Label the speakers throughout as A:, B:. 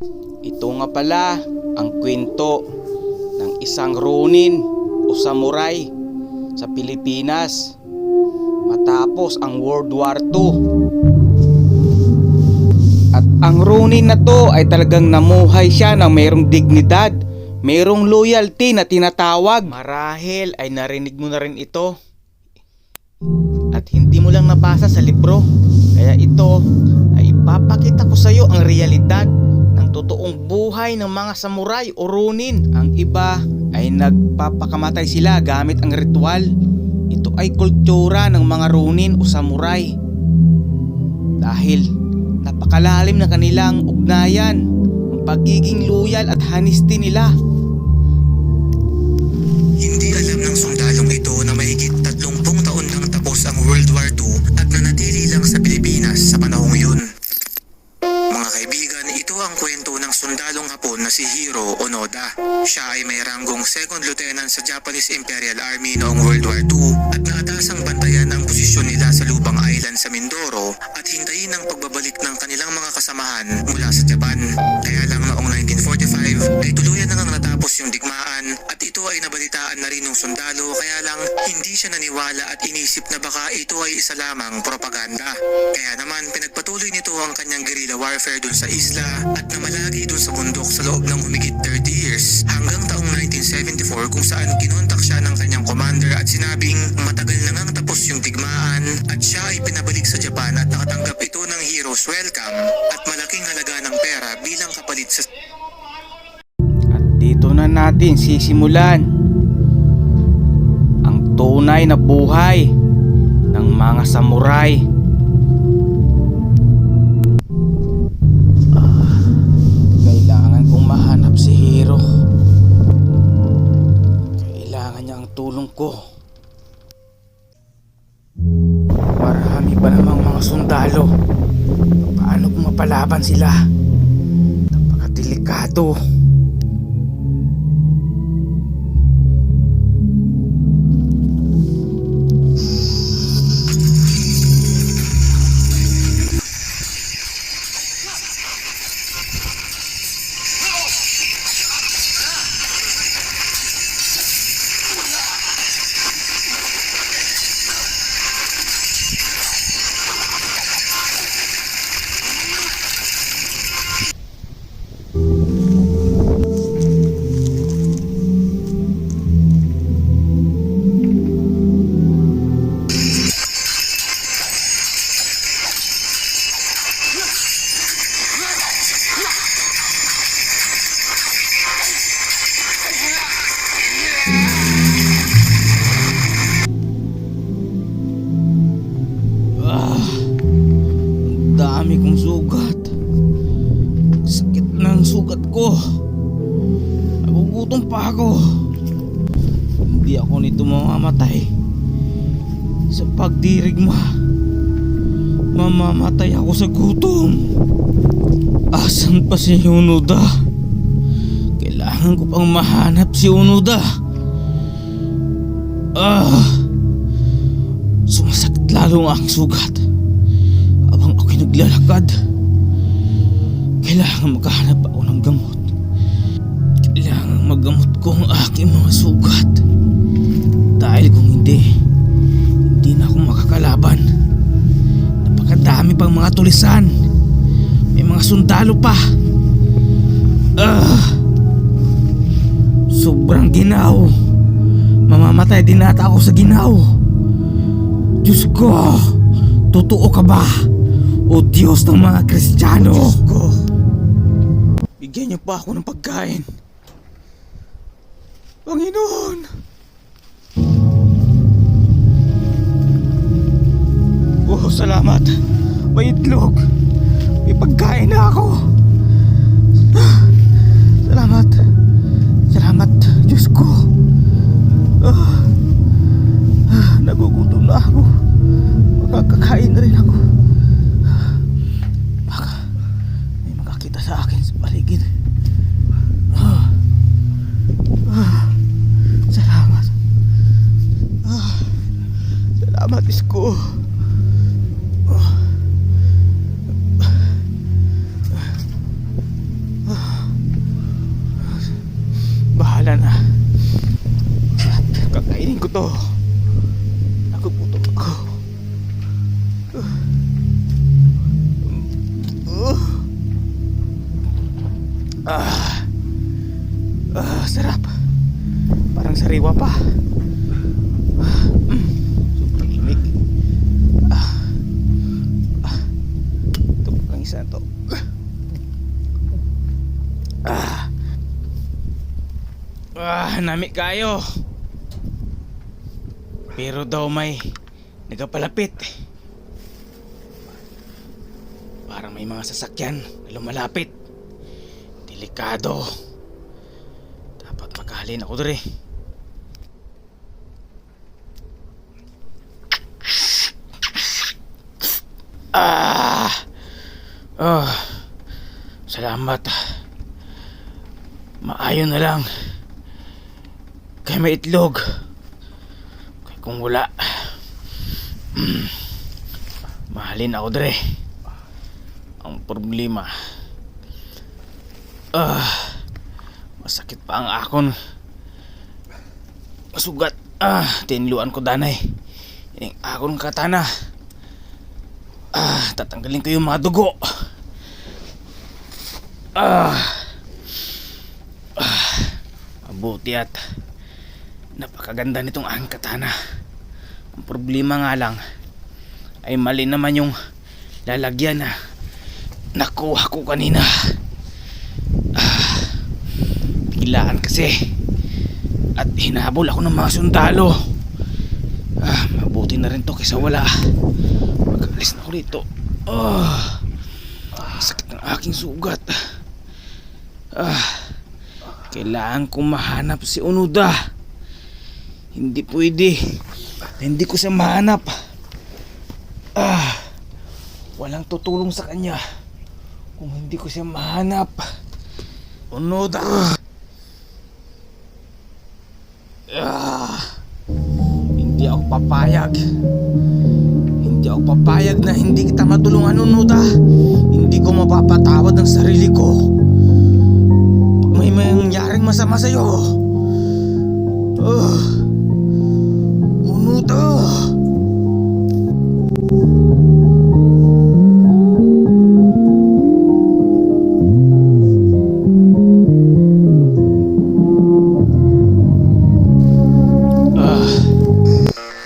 A: Ito nga pala ang kwento ng isang Ronin o samurai sa Pilipinas matapos ang World War II. At ang Ronin na to ay talagang namuhay siya ng mayroong dignidad, mayroong loyalty na tinatawag. Marahil ay narinig mo na rin ito at hindi mo lang nabasa sa libro. Kaya ito ay ipapakita ko sa iyo ang realidad ng totoong buhay ng mga samurai o Ronin. Ang iba ay nagpapakamatay sila gamit ang ritual. Ito ay kultura ng mga Ronin o samurai dahil napakalalim na kanilang ugnayan, ang pagiging loyal at honesty nila.
B: Hindi alam ng sundalong ito na mahigit 30 taon nang tapos ang World War II at nanatili lang sa Pilipinas sa panahong yun. Mga kaibigan, ito ang kwento ng sundalong Hapon na si Hiro Onoda. Siya ay may ranggong second lieutenant sa Japanese Imperial Army noong World War II at naatasang bantayan ang posisyon nila sa Lubang Island sa Mindoro at hintayin ang pagbabalik ng kanilang mga kasamahan mula sa Japan. Kaya lang noong 1945 ay tuluyan na ngang natapos yung digmaan at ito ay nabalitaan na rin ng sundalo, kaya lang hindi siya naniwala at inisip na baka ito ay isa lamang propaganda. Kaya naman pinagpatuloy nito ang kanyang guerrilla warfare dun sa isla at namalagi dun sa bundok sa loob ng humigit 30 years hanggang taong 1974 kung saan kinontak siya ng kanyang commander at sinabing matagal na ngang tapos yung digmaan at siya ay pinabalik sa Japan at nakatanggap ito ng hero's welcome at malaking halaga ng pera bilang kapalit sa...
A: At dito na natin sisimulan ang tunay na buhay ng mga samurai. Kailangan kong mahanap si Hiro. Kailangan niya ang tulong ko. Marami pa namang mga sundalo. Paano kung mapalaban sila? Napakadelikado. Dami kong sugat. Sakit ng sugat ko. Nagugutom pa ako. Hindi ako nito mamamatay. Sa pagdirigma, mamamatay ako sa gutom. Asan pa si Onoda? Kailangan ko pang mahanap si Onoda. Sumasakit lalo ang sugat habang ako'y naglalakad. Kailangan maghahanap ako ng gamot. Kailangan magamot ko ang aking mga sugat. Dahil kung hindi na ako makakalaban. Napakadami pang mga tulisan. May mga sundalo pa. Sobrang ginaw. Mamamatay din ata ako sa ginaw. Diyos ko, totoo ka ba? O Diyos ng mga Kristiyano? Diyos ko, bigyan niyo pa ako ng pagkain. Panginoon! Oh, salamat. May itlog. May pagkain na ako. Salamat. Salamat, Diyos ko. Nagugutom na ako. Makakakain na rin ako. Baka may makakita sa akin sa paligid. Salamat. Salamat, Diyos ko. bahala na. Kakainin ko to. Nagugutom ako. Sarap. Parang sariwa pa. Sobrang lamig. Ito lang isa to. Nami kayo. Pero daw may nagapalapit. Parang may mga sasakyan na lumalapit. Delikado. Dapat makahalin ako dere. Salamat. Maayon na lang. Kaya may itlog. Kaya kung wala, mahalin ako dere. Ang problema, masakit pa ang akon. Masugat. Tinluan ko danay. Yung akon katana. Tatanggalin ko yung mga dugo. Mabuti at napakaganda nitong aking katana. Ang problema nga lang ay mali naman yung lalagyan na nakuha ko kanina. Biglaan kasi at hinabol ako ng mga sundalo. Mabuti na rin to kaysa wala. Mag-alis na ako dito. Sakit ng aking sugat. Kailangan kong mahanap si Onoda. Hindi pwede hindi ko siya mahanap. Walang tutulong sa kanya kung hindi ko siya mahanap. Onoda. Hindi ako papayag. Hindi ako papayag na hindi kita matulungan, Onoda. Hindi ko mapapatawad ang sarili ko. Pag may mangyaring masama sa'yo. Onoda.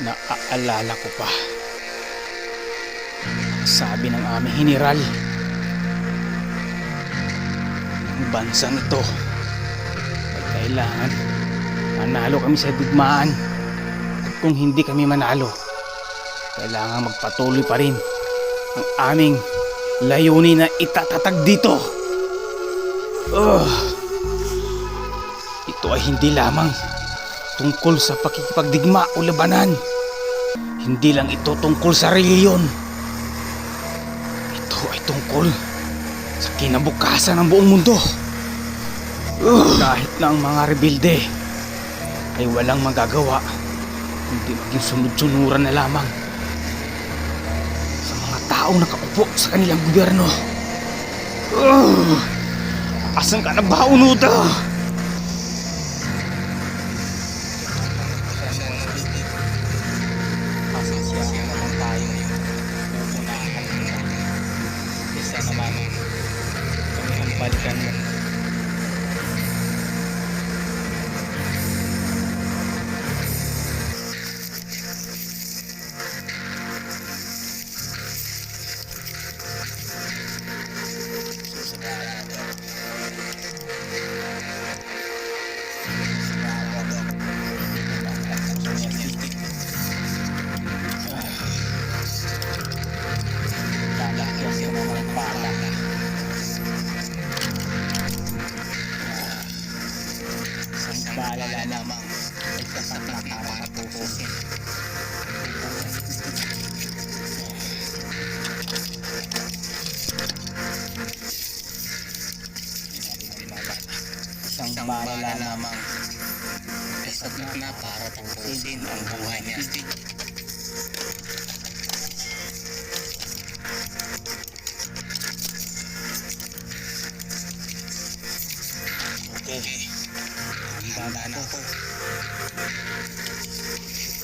A: Naaalala ko pa. Sabi ng aming general, ang bansang ito ay kailangan manalo kami sa digmaan. At kung hindi kami manalo, kailangan magpatuloy pa rin ang aming layunin na itatatag dito. Ito ay hindi lamang tungkol sa pakikipagdigma o labanan. Hindi lang ito tungkol sa reliyon. Ito ay tungkol sa kinabukasan ng buong mundo. Kahit na ang mga rebelde ay walang magagawa kundi maging sunod-sunuran na lamang sa mga taong nakaupo sa kanilang gobyerno. Asan ka na ba, Onoda? Balikan mo. Baalala lamang ay sapat na para tapusin. Isang baalala lamang ay sapat na para tapusin ang buhay niya. Okay.
B: Tanda na ako.